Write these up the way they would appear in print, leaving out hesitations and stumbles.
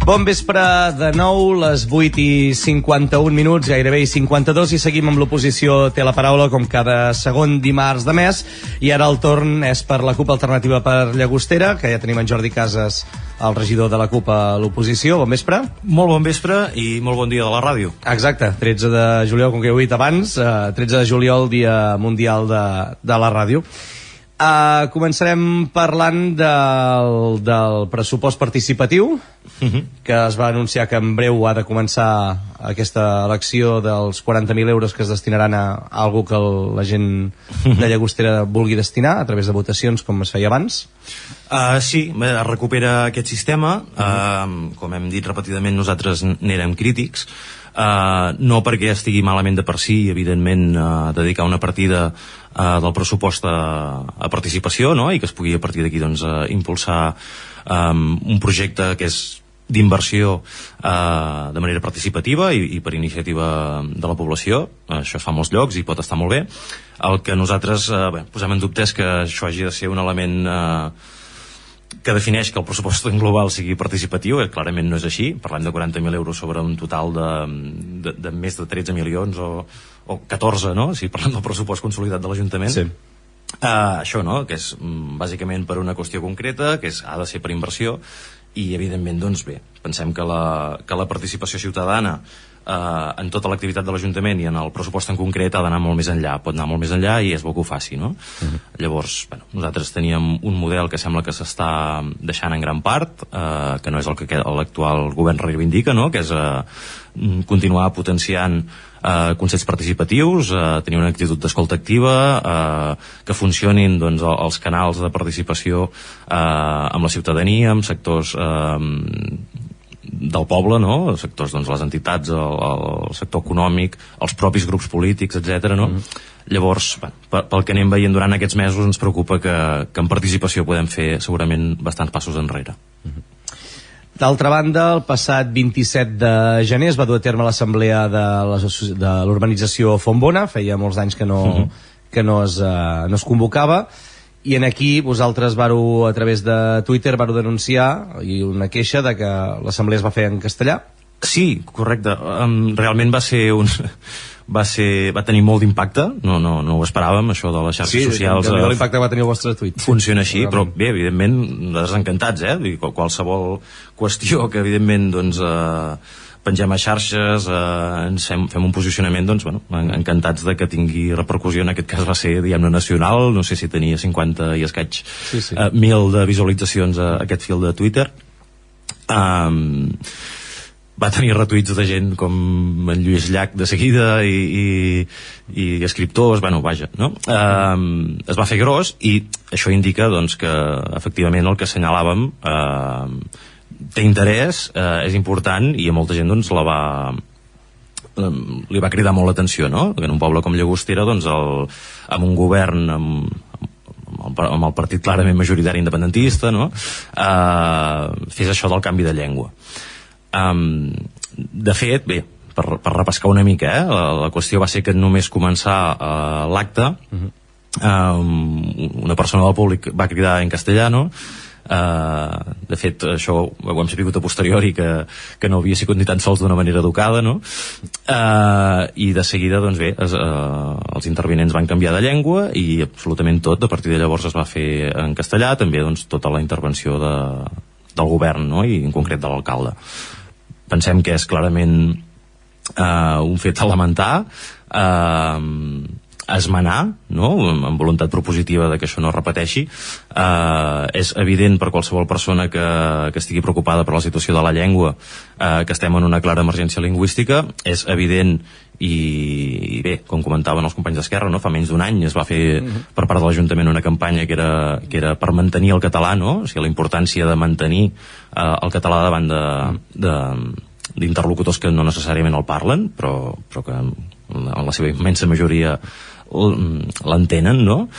Bon vespre de nou, les 8:51, gairebé 52, i seguim amb l'oposició té la paraula com cada segon dimarts de mes, i ara el torn és per la CUP Alternativa per Llagostera, que ja tenim en Jordi Casas, el regidor de la CUP a l'oposició. Bon vespre. Molt bon vespre i molt bon dia de la ràdio. Exacte, 13 de juliol, com que ho he dit abans, 13 de juliol, dia mundial de la ràdio. Començarem parlant del pressupost participatiu, que es va anunciar que en breu ha de començar aquesta elecció dels 40.000 euros que es destinaran a algú que la gent de Llagostera vulgui destinar a través de votacions, com es feia abans. Sí, es recupera aquest sistema. Com hem dit repetidament, nosaltres n'érem crítics, no perquè estigui malament de per si, evidentment, dedicar una partida del pressupost a participació, no? I que es pugui a partir d'aquí impulsar un projecte que és d'inversió de manera participativa i per iniciativa de la població. Això es fa a molts llocs i pot estar molt bé. El que nosaltres posem en dubte és que això hagi de ser un element que defineix que el pressupost en global sigui participatiu. Clarament no és així. Parlem de 40.000 euros sobre un total de més de 13 milions o 14, no? Si parlem del pressupost consolidat de l'Ajuntament. Sí. Això, no? Que és bàsicament per una qüestió concreta, que ha de ser per inversió, i evidentment, doncs bé, pensem que la participació ciutadana en tota l'activitat de l'Ajuntament i en el pressupost en concret ha d'anar molt més enllà, pot anar molt més enllà, i és bo que ho faci, no? Llavors, nosaltres teníem un model que sembla que s'està deixant en gran part, que no és el que l'actual govern reivindica, no? Que és continuar potenciant consells participatius, tenir una actitud d'escolta activa, que funcionin els canals de participació amb la ciutadania, amb sectors del poble, no? Sectors, les entitats, el sector econòmic, els propis grups polítics, etc. No? Llavors, pel que anem veient durant aquests mesos, ens preocupa que en participació podem fer segurament bastants passos enrere. D'altra banda, el passat 27 de gener es va dur a terme l'assemblea de l'urbanització Fontbona. Feia molts anys que no es convocava, i en aquí vosaltres vareu, a través de Twitter, vareu denunciar i una queixa de que l'assemblea es va fer en castellà. Sí, correcte. Realment va tenir molt d'impacte, no ho esperàvem, això de les xarxes socials. Sí, l'impacte que va tenir el vostre tuit. Funciona així, però bé, evidentment, nosaltres encantats, qualsevol qüestió que evidentment pengem a xarxes, fem un posicionament, encantats de que tingui repercussió. En aquest cas va ser, diguem-ne, nacional, no sé si tenia 50 i escaig mil de visualitzacions a aquest fil de Twitter. Va tenir retuits de gent com en Lluís Llach de seguida i escriptors, vaja, no? Es va fer gros, i això indica que efectivament el que assenyalàvem té interès, és important, i a molta gent li va cridar molt l'atenció, no? Que en un poble com Llagostera, amb un govern amb el partit clarament majoritari independentista, no? Fes això del canvi de llengua. De fet, bé, per repescar una mica, la qüestió va ser que només començar l'acte, una persona del públic va cridar en castellano. De fet, això ho hem sabut a posteriori, que no havia sigut ni tan sols d'una manera educada, no? I de seguida, els intervinents van canviar de llengua, i absolutament tot, a partir de llavors, es va fer en castellà, també tota la intervenció del govern, no? I en concret de l'alcalde. Pensem que és clarament un fet a lamentar, a esmenar, no? Amb voluntat propositiva de que això no es repeteixi. És evident per qualsevol persona que estigui preocupada per la situació de la llengua que estem en una clara emergència lingüística. És evident, i bé, com comentaven els companys d'Esquerra, no? Fa menys d'un any es va fer per part de l'Ajuntament una campanya que era per mantenir el català, no? O sigui, la importància de mantenir el català davant d'interlocutors que no necessàriament el parlen, però que en la seva immensa majoria l'entenen, no?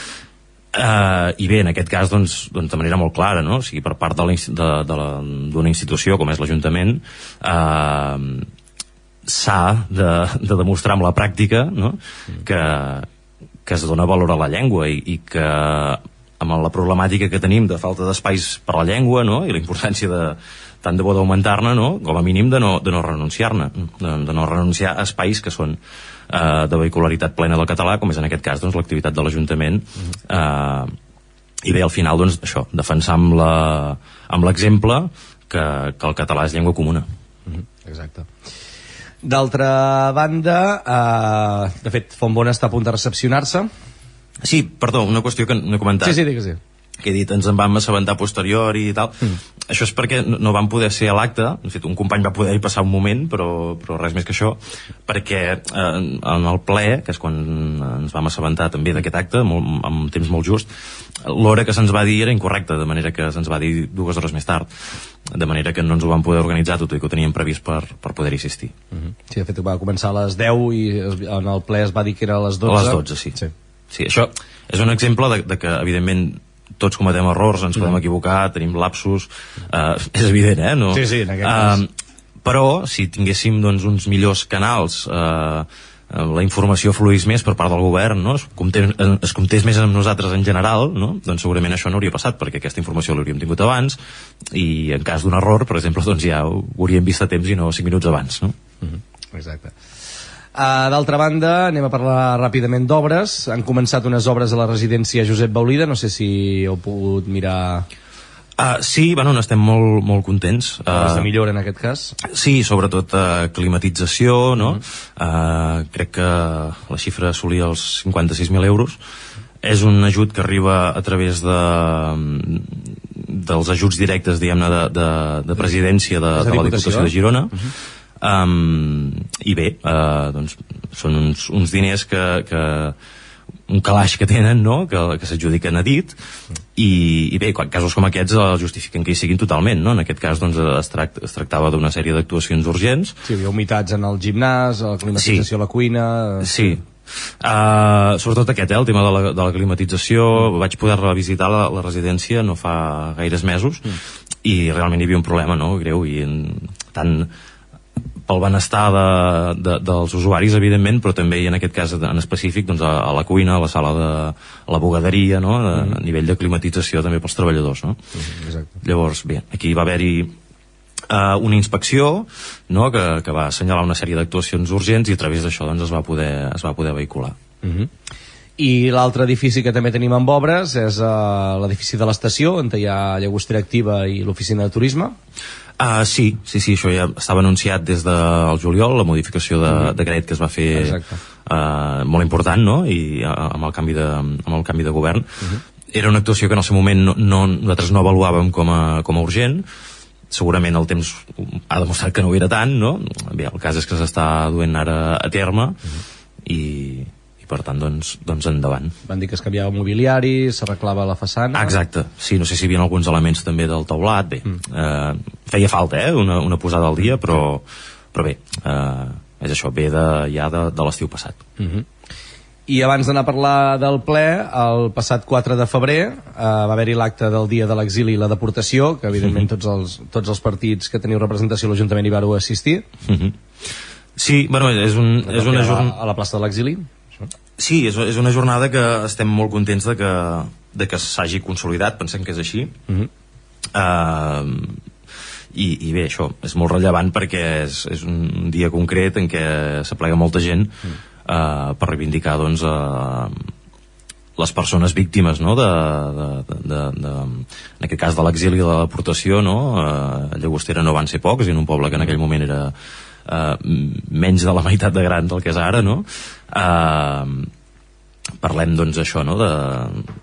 I bé, en aquest cas, de manera molt clara, no? O sigui, per part d'una institució com és l'Ajuntament, s'ha de demostrar amb la pràctica, no? Que es dona valor a la llengua, i que amb la problemàtica que tenim de falta d'espais per la llengua, no? I la importància tant de bo d'augmentar-ne, no? Com a mínim de no renunciar-ne, de no renunciar a espais que són de vehicularitat plena del català, com és en aquest cas doncs, l'activitat de l'Ajuntament. I bé, al final, doncs, això, defensar amb l'exemple que el català és llengua comuna. Exacte. D'altra banda, de fet, Fontbona està a punt de recepcionar-se. Sí, perdó, una qüestió que no he comentat. Sí, digues. Que he dit, ens en vam assabentar posterior i tal. Això és perquè no van poder ser a l'acte. De fet, un company va poder-hi passar un moment, però res més que això, perquè en el ple, que és quan ens vam assabentar també d'aquest acte, amb temps molt just, l'hora que se'ns va dir era incorrecta, de manera que se'ns va dir 2 hores més tard, de manera que no ens ho vam poder organitzar, tot i que ho teníem previst per poder-hi assistir. Sí, de fet va començar a les 10 i en el ple es va dir que era a les 12. A les 12, sí. Sí, això és un exemple de que, evidentment, tots cometem errors, ens podem equivocar, tenim lapsus, és evident, no? Sí, en aquest cas. Però si tinguéssim doncs, uns millors canals, la informació fluís més per part del govern, no? Es comptés més amb nosaltres en general, no? Doncs segurament això no hauria passat, perquè aquesta informació l'hauríem tingut abans, i en cas d'un error, per exemple, doncs ja ho hauríem vist a temps i no 5 minuts abans, no? Exacte. D'altra banda, anem a parlar ràpidament d'obres. Han començat unes obres a la residència Josep Baulida, no sé si heu pogut mirar. Sí, bueno, n'estem molt contents. Obres de millora en aquest cas. Sí, sobretot climatització, no? Crec que la xifra assolia els 56.000 euros. És un ajut que arriba a través dels ajuts directes, diguem-ne, de presidència de la Diputació de Girona. I bé, doncs són uns diners que un calaix que tenen, no? que s'adjudiquen a dit, i bé, casos com aquests justifiquen que hi siguin totalment, no? En aquest cas doncs, es tractava d'una sèrie d'actuacions urgents. Sí, hi havia humitats en el gimnàs, la climatització a la cuina. Sí. Sobretot aquest, el tema de la climatització. Vaig poder revisitar la residència no fa gaires mesos, i realment hi havia un problema, no? Greu, i tant pel benestar dels usuaris, evidentment, però també, i en aquest cas en específic, doncs, a la cuina, a la sala de la bugaderia, no? A nivell de climatització també pels treballadors, no? Exacte. Llavors, bé, aquí va haver-hi una inspecció, no? que va assenyalar una sèrie d'actuacions urgents, i a través d'això doncs, es va poder vehicular. I l'altre edifici que també tenim amb obres és l'edifici de l'estació, on hi ha Llagostera Activa i l'oficina de turisme. Sí, això ja estava anunciat des del juliol, la modificació de decret que es va fer molt important, no? I amb el canvi de govern. Era una actuació que en el seu moment nosaltres no avaluàvem com a urgent. Segurament el temps ha demostrat que no ho era tant, no? Bé, el cas és que s'està duent ara a terme, i per tant, doncs endavant. Van dir que es canviava mobiliari, s'arreglava la façana. Exacte, sí, no sé si hi havia alguns elements també del teulat. Bé, feia falta una posada al dia, però bé, és això, ve ja de l'estiu passat. I abans d'anar a parlar del ple, el passat 4 de febrer va haver-hi l'acte del dia de l'exili i la deportació, que evidentment tots els partits que teniu representació a l'Ajuntament hi vareu assistir. Sí, bueno, és una jornada a la plaça de l'exili. Sí, és una jornada que estem molt contents de que s'hagi consolidat, pensem que és així. I bé, això és molt rellevant perquè és un dia concret en què s'aplega molta gent per reivindicar doncs les persones víctimes, no? En aquest cas de l'exili i de la deportació, no? A Llagostera no van ser pocs, i en un poble que en aquell moment era menys de la meitat de gran del que és ara, no? Parlem doncs això, no?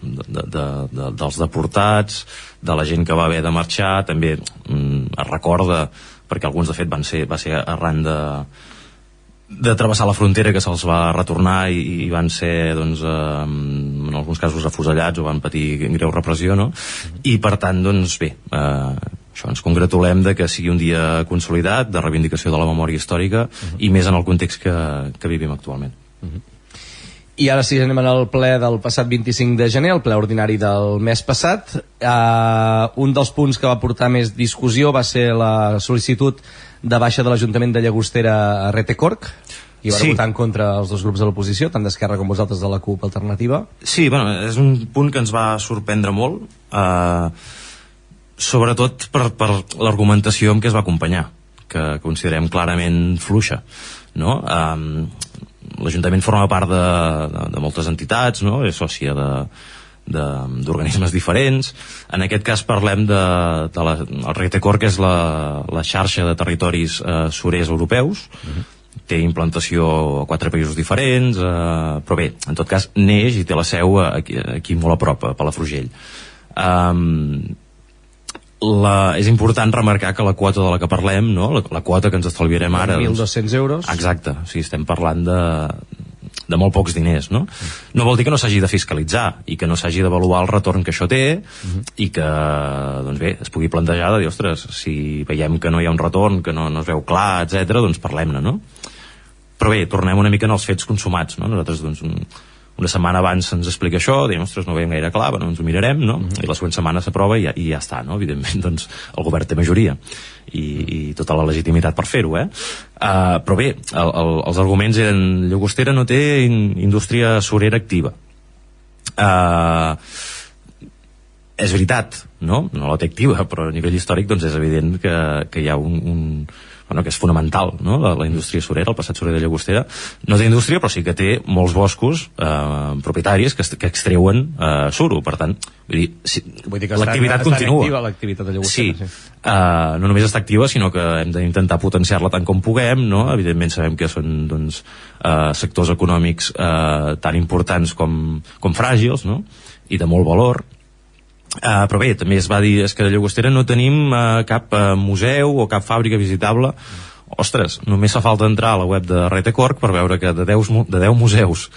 Dels deportats, de la gent que va haver de marxar. També es recorda, perquè alguns de fet va ser arran de travessar la frontera que se'ls va retornar, i van ser doncs, en alguns casos afusellats o van patir greu repressió, no? I per tant, doncs bé, això, ens congratulem de que sigui un dia consolidat, de reivindicació de la memòria històrica, i més en el context que vivim actualment. I ara sí, anem al ple del passat 25 de gener, el ple ordinari del mes passat. Un dels punts que va portar més discussió va ser la sol·licitud de baixa de l'Ajuntament de Llagostera a Retecorc. i va votar en contra els dos grups de l'oposició, tant d'Esquerra com vosaltres de la CUP Alternativa. Sí, bueno, és un punt que ens va sorprendre molt, sobretot per l'argumentació amb què es va acompanyar, que considerem clarament fluixa, no? L'Ajuntament forma part de moltes entitats, no? És sòcia d'organismes diferents. En aquest cas parlem el ReteCor, que és la xarxa de territoris surers europeus. Té implantació a 4 països diferents, però bé, en tot cas neix i té la seu aquí molt a prop, a Palafrugell. És important remarcar que la quota de la que parlem, no? La quota que ens estalviarem ara, 1.200 euros. Exacte, o sigui, estem parlant de molt pocs diners, no? No vol dir que no s'hagi de fiscalitzar i que no s'hagi d'avaluar el retorn que això té i que, doncs bé, es pugui plantejar de dir, ostres, si veiem que no hi ha un retorn, que no es veu clar, etc, doncs parlem-ne, no? Però bé, tornem una mica en els fets consumats, no? Nosaltres, doncs, una setmana abans se'ns explica això, diem, ostres, no ho veiem gaire clar, bueno, ens ho mirarem, no? I la següent setmana s'aprova i ja està, no? Evidentment, doncs, el govern té majoria i tota la legitimitat per fer-ho, però bé, els arguments eren: Llagostera no té indústria surera activa. És veritat, no? No la té activa, però a nivell històric, doncs, és evident que hi ha bueno, que és fonamental, no? La indústria surera, el passat surer de Llagostera no té indústria, però sí que té molts boscos propietaris que extreuen suro, per tant, vull dir, l'activitat continua. Activa l'activitat de Llagostera. Sí. No només està activa, sinó que hem d'intentar potenciar-la tant com puguem, no? Evidentment sabem que són, doncs, sectors econòmics tan importants com fràgils, no? I de molt valor. Però bé, també es va dir, és que a Llagostera no tenim cap museu o cap fàbrica visitable. Ostres, només fa falta entrar a la web de ReteCor per veure que de 10 museus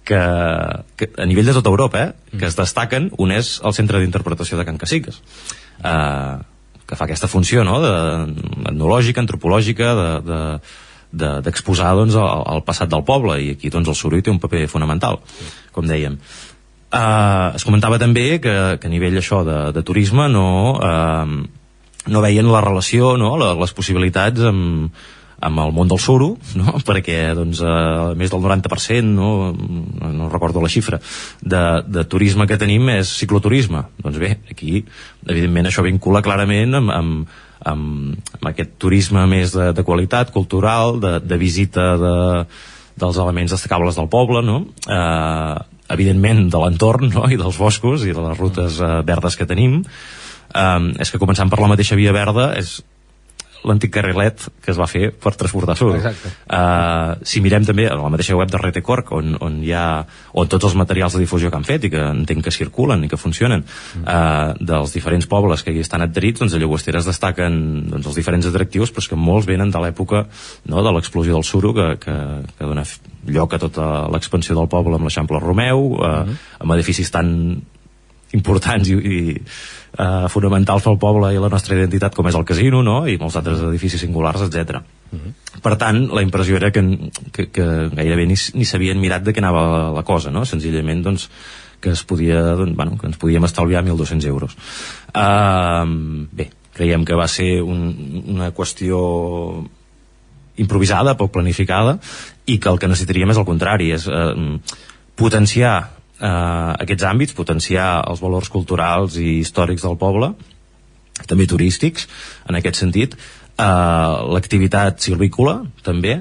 que a nivell de tota Europa, que es destaquen, un és el Centre d'Interpretació de Can Casiques, que fa aquesta funció, no?, etnològica, antropològica, d'exposar, doncs, el passat del poble, i aquí, doncs, el soroll té un paper fonamental, com dèiem. Es comentava també que a nivell això de turisme no veien la relació, no? Les possibilitats amb el món del suro, no? Perquè, doncs, més del 90%, no recordo la xifra, de turisme que tenim és cicloturisme. Doncs bé, aquí, evidentment, això vincula clarament amb aquest turisme més de qualitat cultural, de visita dels elements destacables del poble, no? Evidentment de l'entorn, no? I dels boscos i de les rutes verdes que tenim. És que començant per la mateixa via verda és l'antic carrilet que es va fer per transportar suro. Si mirem també a la mateixa web de ReteCor, on tots els materials de difusió que han fet i que entenc que circulen i que funcionen, dels diferents pobles que hi estan adherits, doncs a Llagostera es destaquen, doncs, els diferents atractius, però és que molts venen de l'època, no?, de l'explosió del suro que dona lloc a tota l'expansió del poble amb l'Eixample Romeu, amb edificis tan importants i fonamentals pel poble i la nostra identitat com és el casino, no?, i molts altres edificis singulars, etc. Per tant, la impressió era que gairebé ni s'havien mirat de què anava la cosa, no? Senzillament, doncs, que ens podíem estalviar 1.200 euros. Bé, creiem que va ser una qüestió improvisada, poc planificada, i que el que necessitaríem és el contrari, és potenciar aquests àmbits, potenciar els valors culturals i històrics del poble, també turístics, en aquest sentit, l'activitat silvícola, també,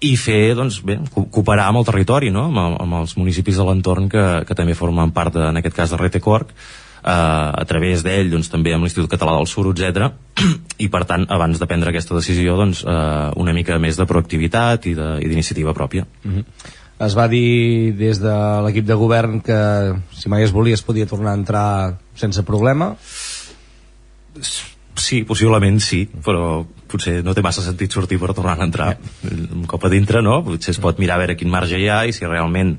i fer, doncs, bé, cooperar amb el territori, no?, amb els municipis de l'entorn que també formen part, en aquest cas, de ReteCor, a través d'ell, doncs, també amb l'Institut Català del Suro, etc. I, per tant, abans de prendre aquesta decisió, doncs, una mica més de proactivitat i d'iniciativa pròpia. Es va dir des de l'equip de govern que si mai es volia es podia tornar a entrar sense problema. Sí, possiblement sí, però potser no té massa sentit sortir per tornar a entrar. Un cop a dintre, no? Potser es pot mirar a veure quin marge hi ha, i si realment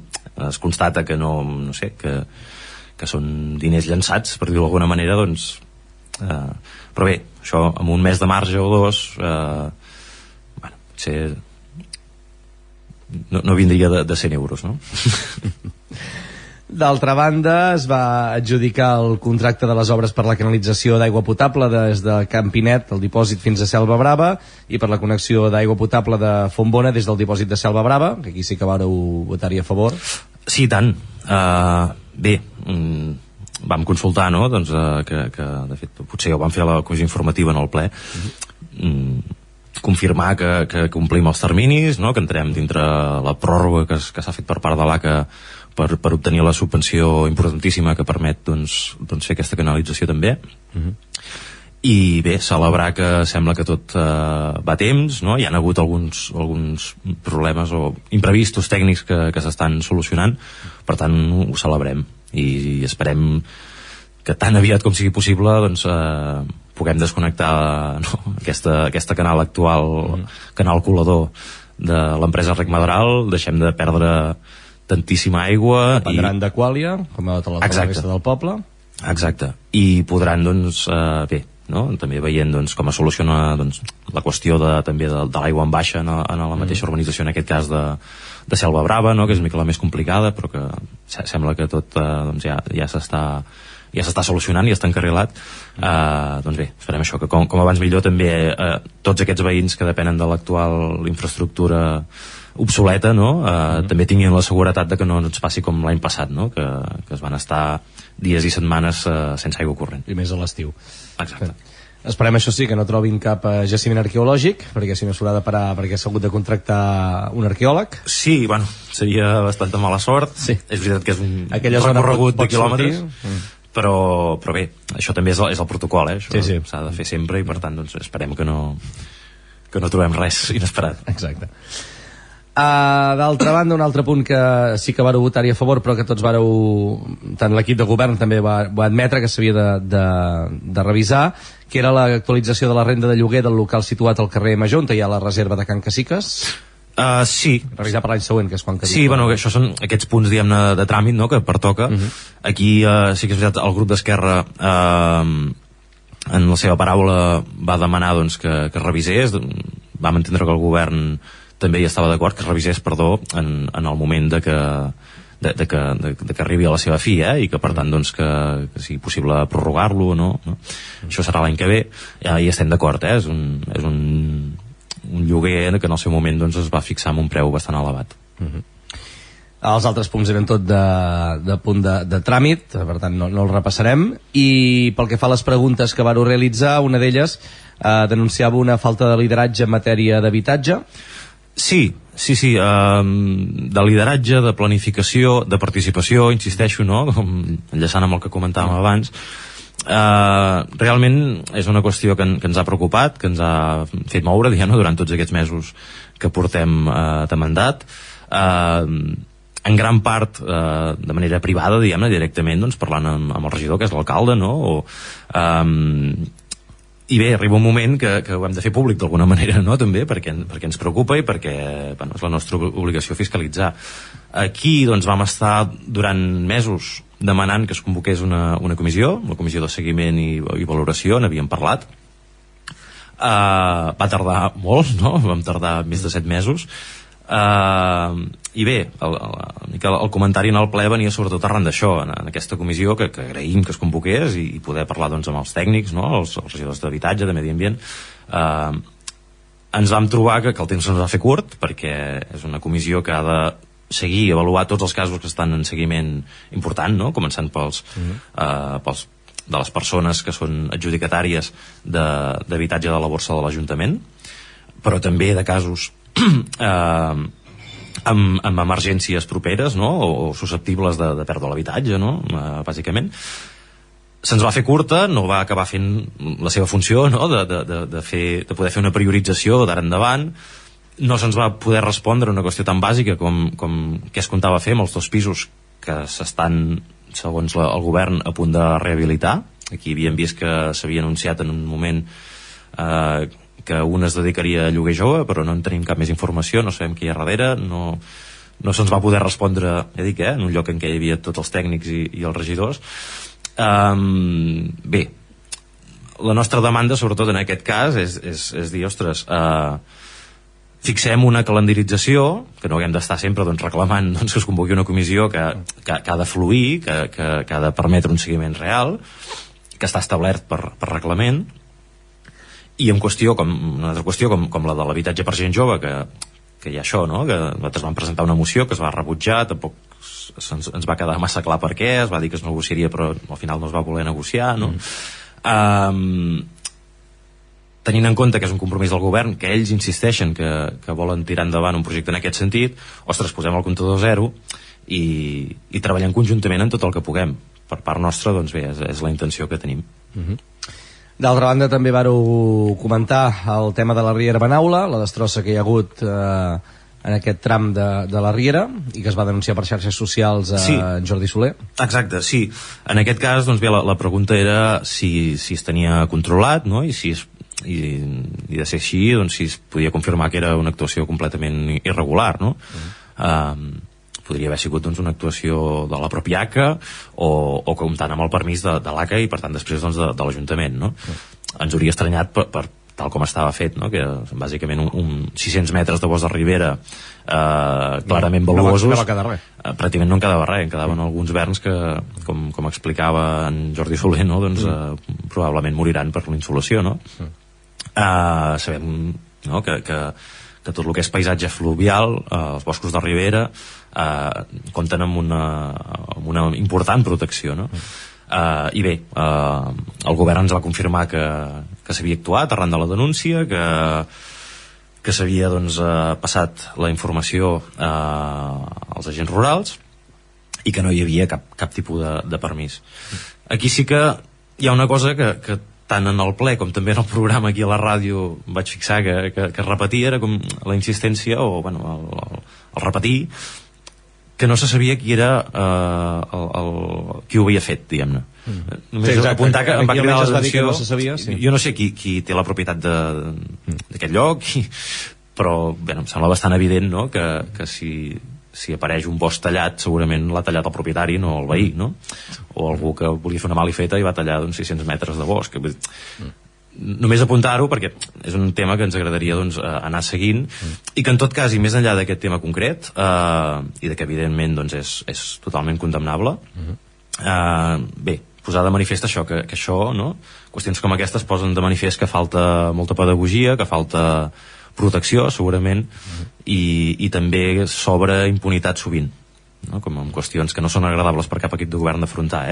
es constata que no sé, que són diners llançats, per dir-ho d'alguna manera, doncs... però bé, això amb un mes de marge o dos, potser... No vindria de 100 euros, no? D'altra banda, es va adjudicar el contracte de les obres per la canalització d'aigua potable des de Campinet, el dipòsit, fins a Selva Brava, i per la connexió d'aigua potable de Fontbona des del dipòsit de Selva Brava, que aquí sí que vareu votar-hi a favor. Sí, tant. Bé, vam consultar, no?, doncs, que de fet potser ho vam fer a la comissió informativa en el ple, confirmar que complim els terminis, no?, que entrem dintre la pròrroga que s'ha fet per part de l'ACA per obtenir la subvenció importantíssima que permet doncs fer aquesta canalització també. I bé, celebrar que sembla que tot va a temps, no? Hi ha hagut alguns problemes o imprevistos tècnics que s'estan solucionant, per tant ho celebrem i esperem que tan aviat com sigui possible doncs puguem desconnectar, no?, aquesta canal actual, canal colador de l'empresa Rec Madral, deixem de perdre tantíssima aigua. Dependran d'Aquàlia, com a tota la resta del poble. Exacte. I podran, doncs, bé, no?, també veient doncs, com es soluciona doncs, la qüestió també de l'aigua en baixa en la mateixa urbanització, en aquest cas de Selva Brava, no?, que és una mica la més complicada, però que sembla que tot doncs, ja s'està solucionant i està encarrilat. Doncs bé, esperem això, que com abans millor també tots aquests veïns que depenen de l'actual infraestructura obsoleta, no?, també tinguin la seguretat de que no ens passi com l'any passat, no?, que es van estar dies i setmanes sense aigua corrent. I més a l'estiu. Exacte. Esperem, això sí, que no trobin cap jaciment arqueològic, perquè si no s'haurà de parar perquè s'ha hagut de contractar un arqueòleg. Sí, bueno, seria bastanta mala sort. Sí. És veritat que és un recorregut de quilòmetres, però bé, això també és el protocol, això sí. S'ha de fer sempre i per tant doncs, esperem que no trobem res inesperat. Exacte. D'altra banda, un altre punt que sí que vareu votar-hi a favor, però que tots vareu, tant l'equip de govern també va admetre que s'havia de revisar, que era l'actualització de la renda de lloguer del local situat al carrer Major, on hi ha la reserva de Can Casiques. Sí. Revisar per l'any següent, que és quan caduca. Sí, bueno, això són aquests punts, diguem-ne, de tràmit, no?, que pertoca. Aquí sí que és veritat, el grup d'Esquerra en la seva paraula va demanar doncs, que revisés. Vam entendre que el govern també hi estava d'acord, que es revisés, en el moment de que arribi a la seva fi, i que per tant doncs, que sigui possible prorrogar-lo o no. Això serà l'any que ve, i estem d'acord, és un lloguer que en el seu moment doncs, es va fixar amb un preu bastant elevat. Els altres punts eren tot de punt de tràmit, per tant no els repassarem, i pel que fa a les preguntes que vareu realitzar, una d'elles denunciava una falta de lideratge en matèria d'habitatge. Sí, de lideratge, de planificació, de participació, insisteixo, no?, enllaçant amb el que comentàvem abans. Realment és una qüestió que ens ha preocupat, que ens ha fet moure, durant tots aquests mesos que portem de mandat, en gran part de manera privada, directament, doncs, parlant amb el regidor, que és l'alcalde, no?, i bé, arriba un moment que ho hem de fer públic d'alguna manera, no?, també, perquè ens preocupa i perquè és la nostra obligació fiscalitzar. Aquí doncs, vam estar durant mesos demanant que es convoqués una comissió, la comissió de seguiment i valoració, n'havíem parlat. Va tardar molt, no?, vam tardar més de 7 mesos. I bé, el comentari en el ple venia sobretot arran d'això, en aquesta comissió que agraïm que es convoqués i poder parlar doncs, amb els tècnics, no?, els regidors d'habitatge, de medi ambient. Ens vam trobar que el temps ens va fer curt, perquè és una comissió que ha de seguir i avaluar tots els casos que estan en seguiment important, no?, començant pels de les persones que són adjudicatàries d'habitatge de la borsa de l'Ajuntament, però també de casos amb emergències properes, no?, o susceptibles de perdre l'habitatge, no?, bàsicament. Se'ns va fer curta, no va acabar fent la seva funció, no?, de poder fer una priorització d'ara endavant. No se'ns va poder respondre una qüestió tan bàsica com què es comptava fer amb els 2 pisos que s'estan, segons el govern, a punt de rehabilitar. Aquí havíem vist que s'havia anunciat en un moment que un es dedicaria a lloguer jove, però no en tenim cap més informació, no sabem què hi ha darrere, no se'ns va poder respondre, ja dic, en un lloc en què hi havia tots els tècnics i els regidors. Bé, la nostra demanda, sobretot en aquest cas, és dir, ostres, fixem una calendarització, que no haguem d'estar sempre reclamant que es convoqui una comissió que ha de fluir, que ha de permetre un seguiment real, que està establert per reglament, i una altra qüestió com la de l'habitatge per gent jove, que hi ha això, no? Que nosaltres vam presentar una moció que es va rebutjar, tampoc ens va quedar massa clar per què, es va dir que es negociaria però al final no es va voler negociar, no? Tenint en compte que és un compromís del govern, que ells insisteixen que volen tirar endavant un projecte en aquest sentit, ostres, posem el comptador zero i treballem conjuntament en tot el que puguem. Per part nostra, doncs bé, és la intenció que tenim. D'altra banda, també vareu comentar el tema de la Riera Benaula, la destrossa que hi ha hagut en aquest tram de la Riera i que es va denunciar per xarxes socials a Jordi Soler. Exacte, sí. En aquest cas, doncs bé, la pregunta era si es tenia controlat, no? I de ser així, doncs si es podia confirmar que era una actuació completament irregular, no? Podria haver sigut una actuació de la pròpia ACA o comptant amb el permís de l'ACA i per tant després de l'Ajuntament, no? Ens hauria estranyat per tal com estava fet, no? Que bàsicament 600 metres de bosc de ribera clarament valuosos, no va quedar res. Pràcticament no en quedava res, en quedaven alguns verns que, com explicava en Jordi Soler, no? Doncs probablement moriran per l'insolació, no? Sabem, no? que tot el que és paisatge fluvial, els boscos de ribera compten amb una important protecció, no? I bé, el govern ens va confirmar que s'havia actuat arran de la denúncia, que s'havia passat la informació als agents rurals i que no hi havia cap tipus de permís. Aquí sí que hi ha una cosa que tant en el ple com també en el programa aquí a la ràdio vaig fixar que es repetia, era com la insistència o el repetir que no se sabia qui era qui ho havia fet, diguem-ne. Només apuntar que em va cridar l'atenció, no se sabia, jo no sé qui té la propietat d'aquest lloc, però bé, em sembla bastant evident, no? que si apareix un bosc tallat segurament l'ha tallat el propietari, no el veí, no? O algú que volia fer una malifeta i va tallar 600 metres de bosc. Només apuntar-ho perquè és un tema que ens agradaria anar seguint i que en tot cas, i més enllà d'aquest tema concret i de que evidentment és totalment condemnable, bé, posar de manifest això, que això, no? Qüestions com aquestes posen de manifest que falta molta pedagogia, que falta protecció segurament i també s'obre impunitat sovint, no? Com en qüestions que no són agradables per cap equip de govern d'afrontar,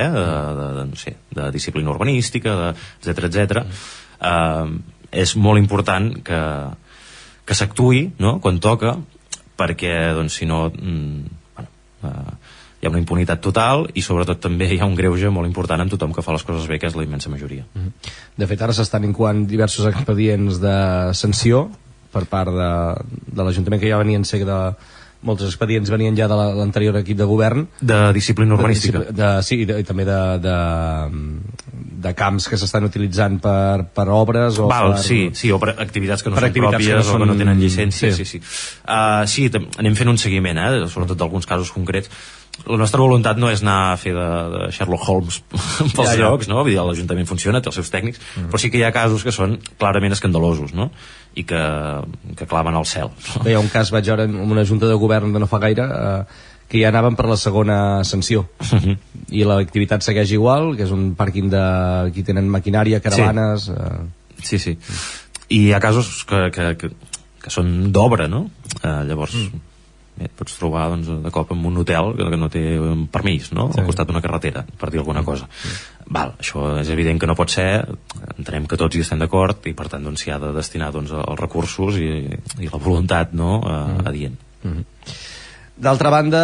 no sé, de disciplina urbanística, etcètera. És molt important que s'actuï, no? Quan toca, perquè si no hi ha una impunitat total i sobretot també hi ha un greuge molt important en tothom que fa les coses bé, que és la immensa majoria. De fet, ara s'estan incoant diversos expedients de sanció per part de l'Ajuntament, que ja venien ser molts expedients venien ja de l'anterior equip de govern de disciplina urbanística i també de camps que s'estan utilitzant per obres o o per activitats que no són pròpies o que no tenen llicència. Sí, anem fent un seguiment, sobretot d'alguns casos concrets. La nostra voluntat no és anar a fer de Sherlock Holmes pels llocs, no? Vull dir, l'Ajuntament funciona, té els seus tècnics, però sí que hi ha casos que són clarament escandalosos, no? I que claven al cel. Hi ha un cas, vaig veure en una junta de govern de no fa gaire, que ja anaven per la segona sanció. I l'activitat segueix igual, que és un pàrquing de... Aquí tenen maquinària, caravanes... Sí. I hi ha casos que són d'obra, no? Llavors... et pots trobar de cop en un hotel que no té permís, no? Al costat d'una carretera, per dir alguna cosa. Això és evident que no pot ser, entenem que tots hi estem d'acord i per tant s'hi ha de destinar els recursos i la voluntat, no? Adient. D'altra banda,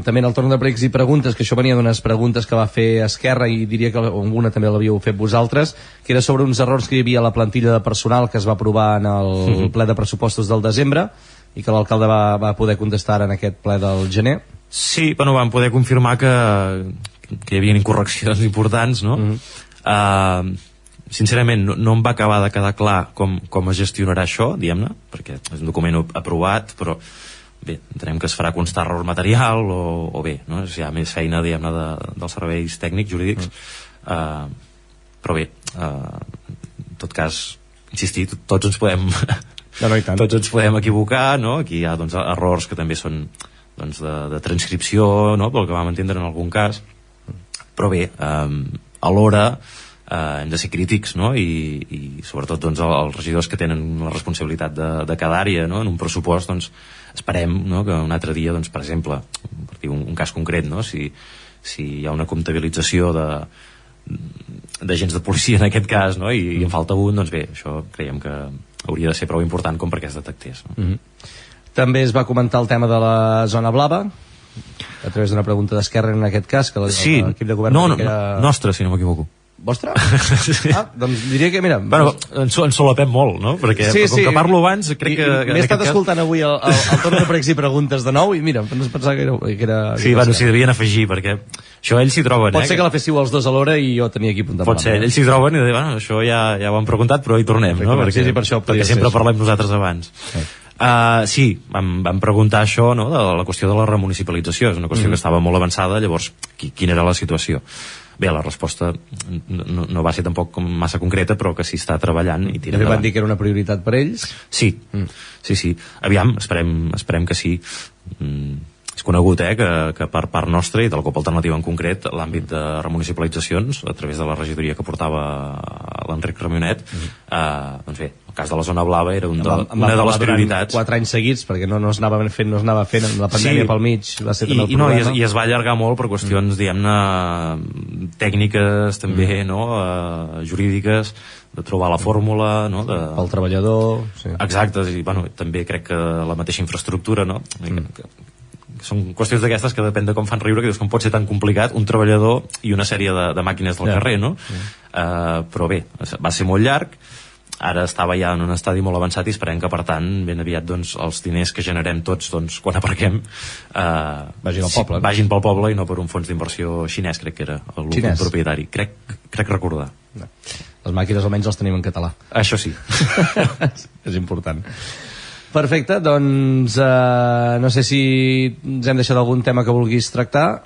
també en el torn de pregs i preguntes, que això venia d'unes preguntes que va fer Esquerra i diria que alguna també l'havíeu fet vosaltres, que era sobre uns errors que hi havia a la plantilla de personal que es va aprovar en el ple de pressupostos del desembre i que l'alcalde va poder contestar en aquest ple del gener. Sí, vam poder confirmar que hi havia incorreccions importants, no? Sincerament, no em va acabar de quedar clar com es gestionarà això, diguem-ne, perquè és un document aprovat, però bé, entenem que es farà constar error material o bé, no? Hi ha més feina, diguem-ne, dels serveis tècnics, jurídics, però bé, en tot cas, insistir, tots ens podem No, i tant. Tots ens podem equivocar, no? Aquí hi ha doncs, errors que també són doncs, de transcripció, no? Pel que vam entendre en algun cas, però bé, alhora hem de ser crítics, no? I sobretot doncs, els regidors que tenen la responsabilitat de cada àrea, no? En un pressupost doncs, esperem, no? Que un altre dia, doncs, per exemple, per dir un cas concret, no? Si hi ha una comptabilització d'agents de policia en aquest cas, no? I en falta un, doncs bé, això creiem que hauria de ser prou important com perquè es detectés, no? També es va comentar el tema de la zona blava a través d'una pregunta d'Esquerra en aquest cas, que l'equip de govern era... nostra, si no m'equivoco. Vostra? Doncs diria que, mira... Bueno, ens solapem molt, no? Perquè com que parlo abans, crec que... M'he estat escoltant avui el torn de pregs i preguntes de nou i mira, no es pensava que era... Sí, bueno, s'hi devien afegir, perquè això ells s'hi troben, Pot ser que la féssiu els dos alhora i jo tenia aquí apuntat. Pot ser, ells s'hi troben i diuen, bueno, això ja ho han preguntat, però hi tornem, no? Perquè sempre parlem nosaltres abans. Sí, vam preguntar això, no? De la qüestió de la remunicipalització. És una qüestió que estava molt avançada, llavors quina era la situació? Bé, la resposta no va ser tampoc massa concreta, però que s'hi està treballant i tira endavant. Van dir que era una prioritat per ells? Sí. Aviam, esperem que sí. És conegut, que per part nostra i de la CUP Alternativa en concret, l'àmbit de remunicipalitzacions, a través de la regidoria que portava l'Enric Ramionet, doncs bé, el cas de la zona blava era una de les prioritats. 4 anys seguits, perquè no es anava fent, la pandèmia pel mig va ser també el problema. I es va allargar molt per qüestions, diguem-ne, tècniques també, no? Jurídiques, de trobar la fórmula, no? Pel treballador... Sí. Exacte, i bueno, també crec que la mateixa infraestructura, no? Són qüestions d'aquestes que depèn de com fan riure, que dius com pot ser tan complicat un treballador i una sèrie de màquines del carrer, no? Però bé, va ser molt llarg, ara estava ja en un estadi molt avançat i esperem que per tant ben aviat doncs, els diners que generem tots doncs, quan aparquem vagin pel poble i no per un fons d'inversió xinès, crec que era l'últim propietari, crec recordar. Les màquines almenys les tenim en català. Això sí. És important. Perfecte, doncs no sé si ens hem deixat algun tema que vulguis tractar.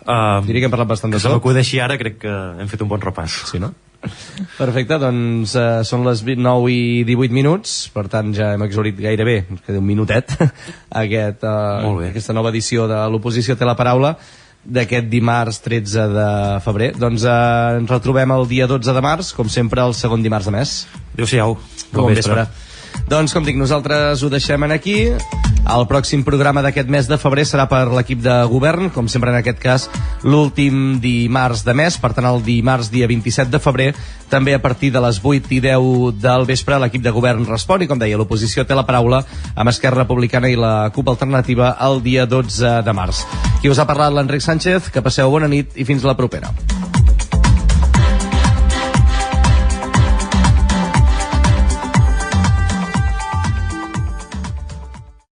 Diria que hem parlat bastant de tot. Que se m'acudeixi ara, crec que hem fet un bon repàs. Sí, no? Perfecte, doncs són les 9 i 18 minuts, per tant ja hem exhaurit gairebé, queda un minutet, aquesta nova edició de l'Oposició té la paraula d'aquest dimarts 13 de febrer. Doncs ens retrobem el dia 12 de març, com sempre el segon dimarts de mes. Adéu-siau. Bon vespre. Doncs com dic, nosaltres ho deixem aquí. El pròxim programa d'aquest mes de febrer serà per l'equip de govern, com sempre en aquest cas l'últim dimarts de mes, per tant el dimarts dia 27 de febrer, també a partir de les 8 i 10 del vespre l'equip de govern respon i com deia l'oposició té la paraula amb Esquerra Republicana i la CUP Alternativa el dia 12 de març. Qui us ha parlat l'Enric Sánchez, que passeu bona nit i fins la propera.